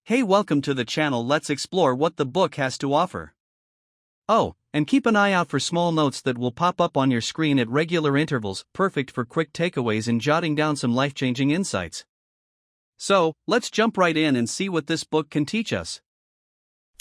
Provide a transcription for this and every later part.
Hey, welcome to the channel. Let's explore what the book has to offer. Oh, and keep an eye out for small notes that will pop up on your screen at regular intervals, perfect for quick takeaways and jotting down some life-changing insights. So, let's jump right in and see what this book can teach us.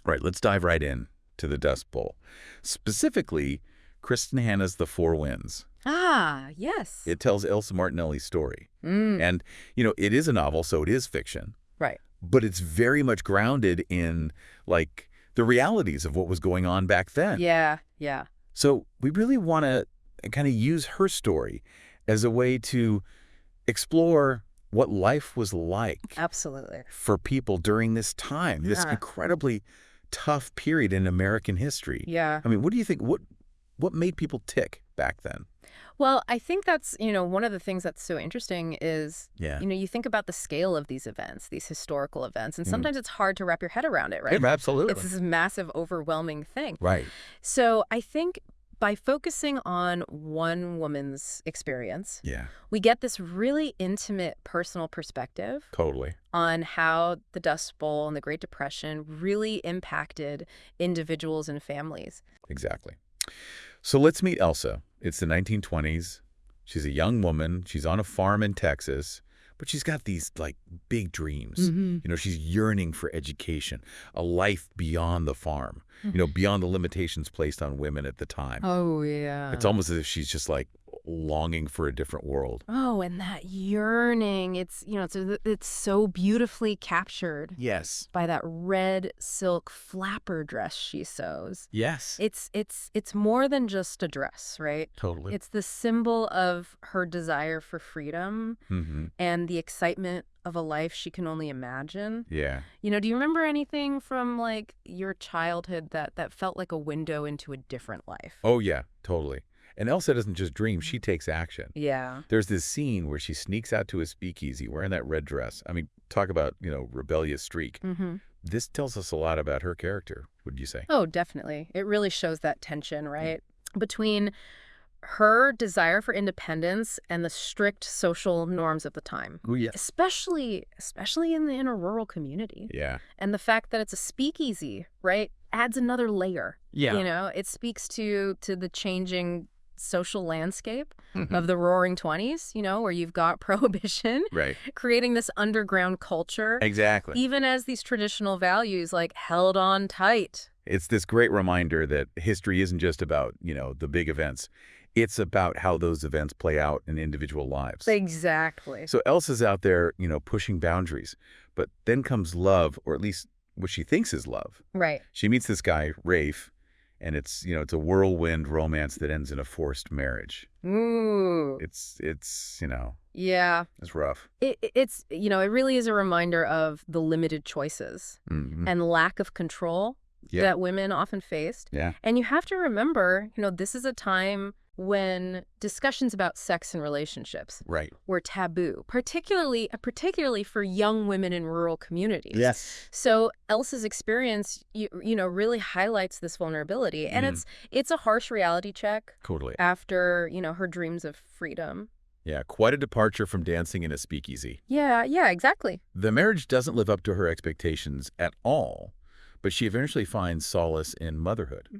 Right, let's dive right in to the Dust Bowl. Specifically, Kristin Hannah's The Four Winds. Ah, yes. It tells Elsa Martinelli's story. And, it is a novel, so it is fiction. Right. But it's very much grounded in, the realities of what was going on back then. Yeah. So we really want to kind of use her story as a way to explore what life was like. Absolutely. For people during this time, this incredibly tough period in American history. Yeah. I mean, what do you think? What made people tick back then? Well, I think that's, one of the things that's so interesting is, you think about the scale of these events, these historical events, and sometimes it's hard to wrap your head around it, right? Yeah, absolutely. It's this massive, overwhelming thing. Right. So I think by focusing on one woman's experience, we get this really intimate personal perspective. Totally. On how the Dust Bowl and the Great Depression really impacted individuals and families. Exactly. So let's meet Elsa. It's the 1920s. She's a young woman. She's on a farm in Texas, but she's got these big dreams. She's yearning for education, a life beyond the farm, beyond the limitations placed on women at the time. Oh, yeah. It's almost as if she's just longing for a different world. Oh, and that yearning, it's so beautifully captured. Yes. By that red silk flapper dress she sews. Yes. It's more than just a dress, right? Totally. It's the symbol of her desire for freedom and the excitement of a life she can only imagine. Yeah. Do you remember anything from your childhood that felt like a window into a different life? Oh, yeah, totally. And Elsa doesn't just dream, she takes action. Yeah. There's this scene where she sneaks out to a speakeasy wearing that red dress. I mean, talk about, rebellious streak. This tells us a lot about her character, would you say? Oh, definitely. It really shows that tension, right? Between her desire for independence and the strict social norms of the time. Oh, yeah. Especially in a rural community. Yeah. And the fact that it's a speakeasy, right, adds another layer. Yeah. It speaks to the changing social landscape of the roaring 20s, where you've got prohibition, right, creating this underground culture. Exactly. Even as these traditional values held on tight. It's this great reminder that history isn't just about, the big events. It's about how those events play out in individual lives. Exactly. So Elsa's out there, pushing boundaries. But then comes love, or at least what she thinks is love. Right. She meets this guy, Rafe, and it's a whirlwind romance that ends in a forced marriage. Ooh. It's Yeah. It's rough. It's it really is a reminder of the limited choices and lack of control that women often faced. Yeah. And you have to remember, this is a time when discussions about sex and relationships were taboo, particularly for young women in rural communities. Yes. So Elsa's experience, really highlights this vulnerability, and it's a harsh reality check. Totally. After her dreams of freedom. Yeah, quite a departure from dancing in a speakeasy. Yeah, exactly. The marriage doesn't live up to her expectations at all, but she eventually finds solace in motherhood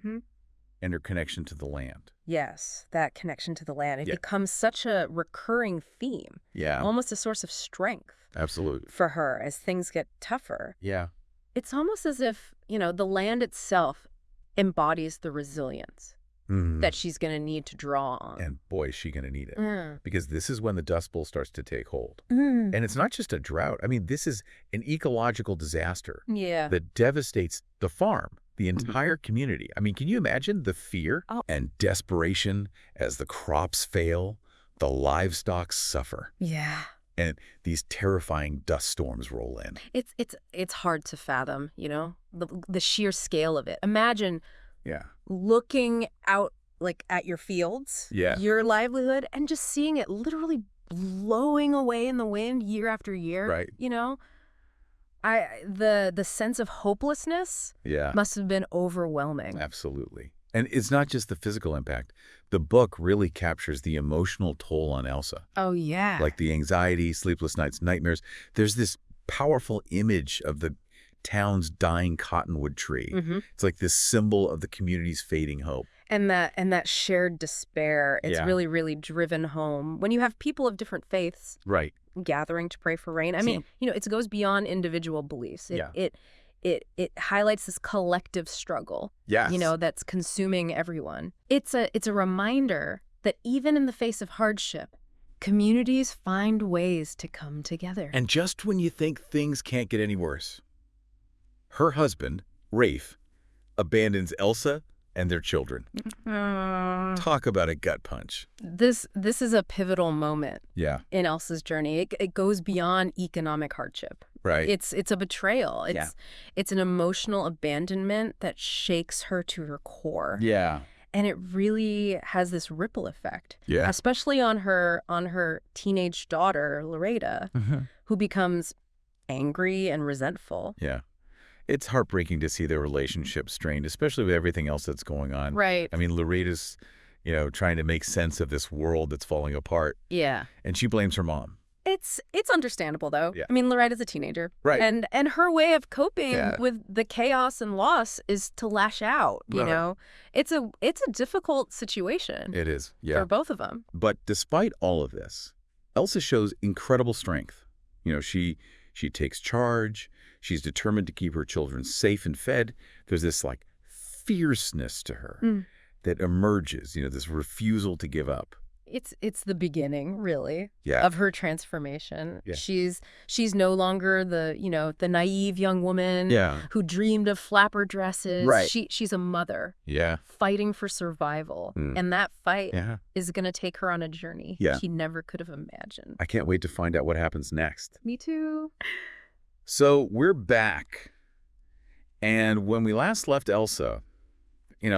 and her connection to the land. Yes, that connection to the land. It becomes such a recurring theme. Yeah. Almost a source of strength. Absolutely. For her as things get tougher. Yeah. It's almost as if, the land itself embodies the resilience that she's going to need to draw on. And boy, is she going to need it. Because this is when the Dust Bowl starts to take hold. And it's not just a drought. I mean, this is an ecological disaster that devastates the farm, the entire community. I mean, can you imagine the fear and desperation as the crops fail, the livestock suffer? Yeah. And these terrifying dust storms roll in. It's hard to fathom, the sheer scale of it. Imagine looking out at your fields, your livelihood, and just seeing it literally blowing away in the wind year after year. Right. The sense of hopelessness must have been overwhelming. Absolutely. And it's not just the physical impact. The book really captures the emotional toll on Elsa. Oh, yeah. The anxiety, sleepless nights, nightmares. There's this powerful image of the town's dying cottonwood tree. It's like this symbol of the community's fading hope. And that shared despair, it's really, really driven home when you have people of different faiths gathering to pray for rain. I mean, it goes beyond individual beliefs. It highlights this collective struggle, that's consuming everyone. It's a reminder that even in the face of hardship, communities find ways to come together. And just when you think things can't get any worse, her husband, Rafe, abandons Elsa and their children. Talk about a gut punch. This is a pivotal moment in Elsa's journey. It goes beyond economic hardship. Right. It's a betrayal. It's an emotional abandonment that shakes her to her core. Yeah. And it really has this ripple effect. Yeah. Especially on her teenage daughter, Loretta, who becomes angry and resentful. Yeah. It's heartbreaking to see their relationship strained, especially with everything else that's going on. Right. I mean, Loretta's, trying to make sense of this world that's falling apart. Yeah. And she blames her mom. It's understandable, though. Yeah. I mean, Loretta's a teenager. Right. And her way of coping with the chaos and loss is to lash out, you know? It's a difficult situation. It is, for both of them. But despite all of this, Elsa shows incredible strength. She takes charge. She's determined to keep her children safe and fed. There's this, fierceness to her that emerges, this refusal to give up. It's the beginning, really, Yeah. of her transformation. Yeah. She's no longer the naive young woman who dreamed of flapper dresses. Right. She's a mother. Yeah. Fighting for survival. And that fight is going to take her on a journey she never could have imagined. I can't wait to find out what happens next. Me too. So we're back. And when we last left Elsa,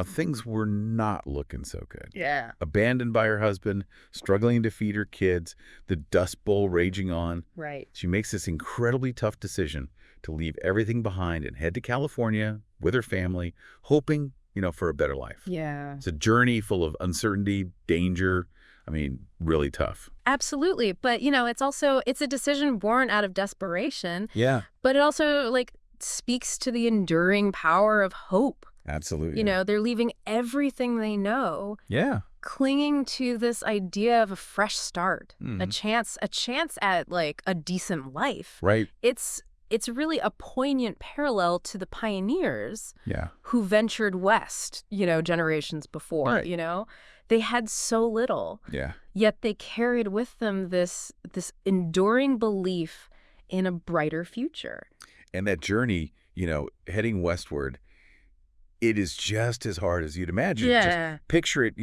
things were not looking so good. Yeah. Abandoned by her husband, struggling to feed her kids, the Dust Bowl raging on. Right. She makes this incredibly tough decision to leave everything behind and head to California with her family, hoping, for a better life. Yeah. It's a journey full of uncertainty, danger. I mean, really tough. Absolutely. But, it's a decision born out of desperation. Yeah. But it also, speaks to the enduring power of hope. Absolutely. They're leaving everything they know. Yeah. Clinging to this idea of a fresh start, a chance at a decent life. Right. It's really a poignant parallel to the pioneers who ventured west, generations before, Right. They had so little. Yeah. Yet they carried with them this enduring belief in a brighter future. And that journey, heading westward, it is just as hard as you'd imagine. Yeah. Just picture it,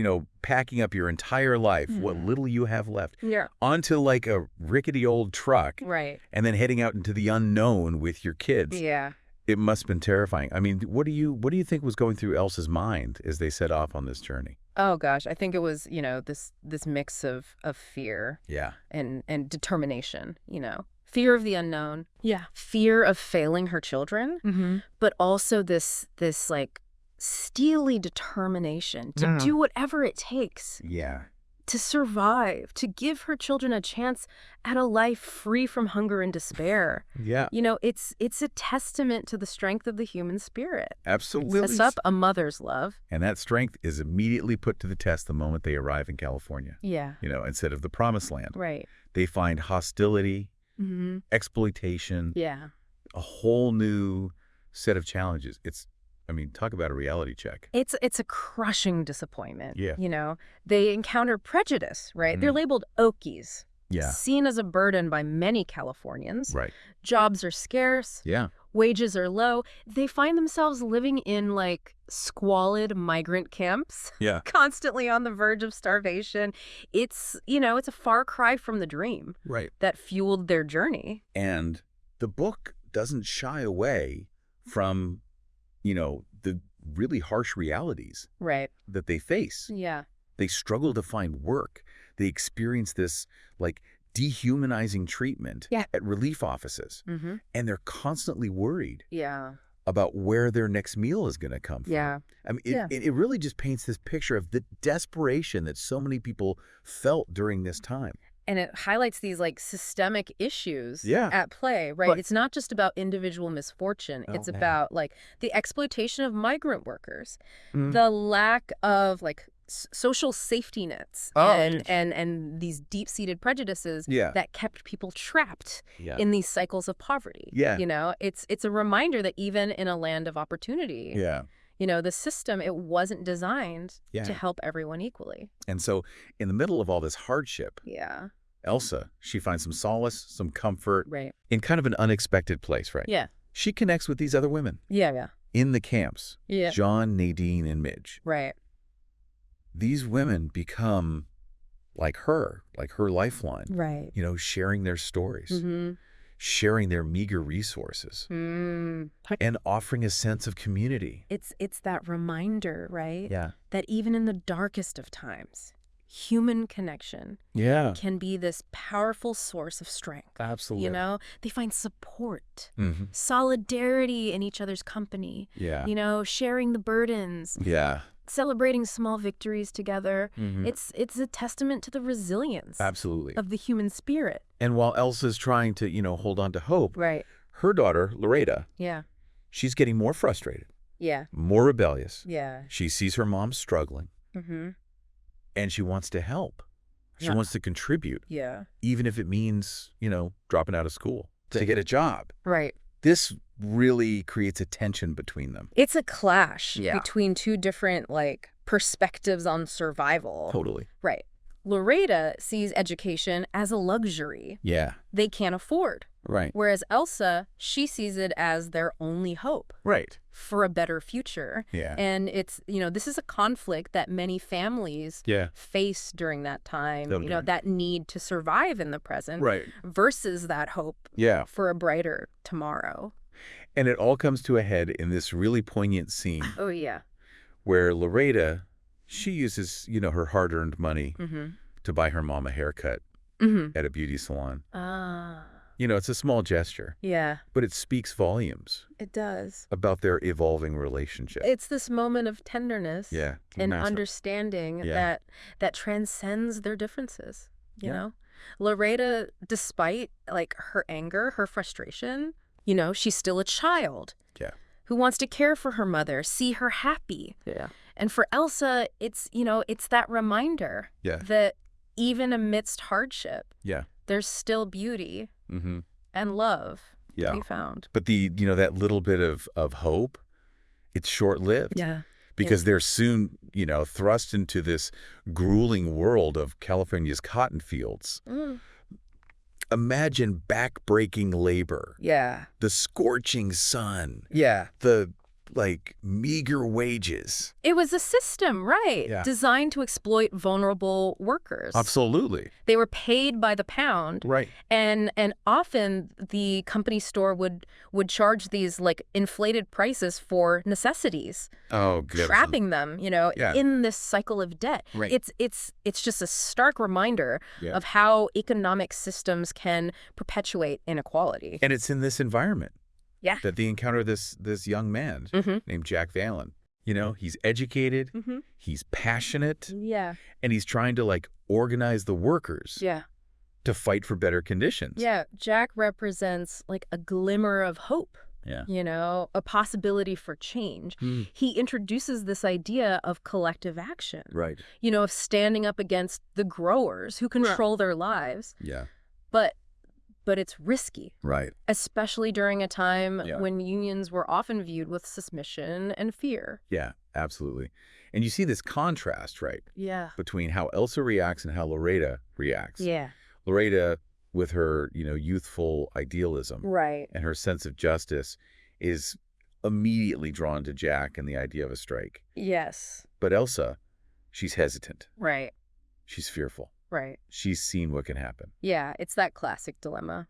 packing up your entire life, what little you have left, Yeah. onto a rickety old truck. Right. And then heading out into the unknown with your kids. Yeah. It must have been terrifying. I mean, what do you think was going through Elsa's mind as they set off on this journey? Oh gosh, I think it was, this mix of fear Yeah. and determination, Fear of the unknown. Yeah. Fear of failing her children, but also this steely determination to do whatever it takes. Yeah. To survive, to give her children a chance at a life free from hunger and despair. Yeah. It's a testament to the strength of the human spirit. Absolutely. It sets up a mother's love. And that strength is immediately put to the test the moment they arrive in California. Yeah. Instead of the promised land. Right. They find hostility, exploitation, a whole new set of challenges. Talk about a reality check. It's a crushing disappointment. Yeah. They encounter prejudice, right? They're labeled Okies. Yeah. Seen as a burden by many Californians. Right. Jobs are scarce. Yeah. Wages are low. They find themselves living in squalid migrant camps. Yeah. Constantly on the verge of starvation. It's a far cry from the dream. Right. That fueled their journey. And the book doesn't shy away from the really harsh realities that they face. Yeah. They struggle to find work. They experience this dehumanizing treatment at relief offices. And they're constantly worried about where their next meal is going to come from. Yeah. It really just paints this picture of the desperation that so many people felt during this time. And it highlights these like systemic issues at play, right? But it's not just about individual misfortune. It's about like the exploitation of migrant workers, the lack of like social safety nets, and these deep-seated prejudices that kept people trapped in these cycles of poverty. You know, it's a reminder that even in a land of opportunity, you know, the system, it wasn't designed to help everyone equally. And so in the middle of all this hardship, Elsa, she finds some solace, some comfort in kind of an unexpected place, right? Yeah. She connects with these other women. Yeah. In the camps. Yeah. John, Nadine, and Midge. Right. These women become like her lifeline. Right. You know, sharing their stories, sharing their meager resources, and offering a sense of community. It's that reminder, right? Yeah. That even in the darkest of times, human connection can be this powerful source of strength. Absolutely. You know, they find support, solidarity in each other's company. Yeah. You know, sharing the burdens. Yeah. Celebrating small victories together. It's a testament to the resilience of the human spirit. And while Elsa's trying to, you know, hold on to hope, her daughter, Loretta, she's getting more frustrated, more rebellious. She sees her mom struggling, and she wants to help. She wants to contribute, even if it means, you know, dropping out of school to get a job. Right. This really creates a tension between them. It's a clash between two different, like, perspectives on survival. Totally. Right. Loretta sees education as a luxury they can't afford. Right. Whereas Elsa, she sees it as their only hope. Right. For a better future. Yeah. And it's, you know, this is a conflict that many families face during that time. You know, that need to survive in the present versus that hope for a brighter tomorrow. And it all comes to a head in this really poignant scene. Oh, yeah. Where Loretta, she uses, you know, her hard-earned money to buy her mom a haircut at a beauty salon. You know, it's a small gesture. Yeah. But it speaks volumes. It does. About their evolving relationship. It's this moment of tenderness and understanding that transcends their differences, you know? Loretta, despite, like, her anger, her frustration, you know, she's still a child who wants to care for her mother, see her happy. Yeah. And for Elsa, it's, you know, it's that reminder that even amidst hardship, there's still beauty and love to be found. But the, you know, that little bit of hope, it's short-lived. Yeah. Because they're soon, you know, thrust into this grueling world of California's cotton fields. Imagine back-breaking labor. Yeah. The scorching sun. Yeah. The, like, meager wages. It was a system, right, designed to exploit vulnerable workers. Absolutely. They were paid by the pound. Right. And often the company store would charge these, like, inflated prices for necessities. Oh, good. Trapping them, you know, in this cycle of debt. Right. It's just a stark reminder of how economic systems can perpetuate inequality. And it's in this environment. Yeah. That they encounter this young man named Jack Valen. You know, he's educated, he's passionate, and he's trying to, like, organize the workers to fight for better conditions. Yeah, Jack represents, like, a glimmer of hope, you know, a possibility for change. He introduces this idea of collective action, you know, of standing up against the growers who control their lives. Yeah. But it's risky. Right. Especially during a time when unions were often viewed with suspicion and fear. Yeah, absolutely. And you see this contrast, right? Yeah. Between how Elsa reacts and how Loretta reacts. Yeah. Loretta, with her, you know, youthful idealism. Right. And her sense of justice is immediately drawn to Jack and the idea of a strike. Yes. But Elsa, she's hesitant. Right. She's fearful. Right. She's seen what can happen. Yeah, it's that classic dilemma.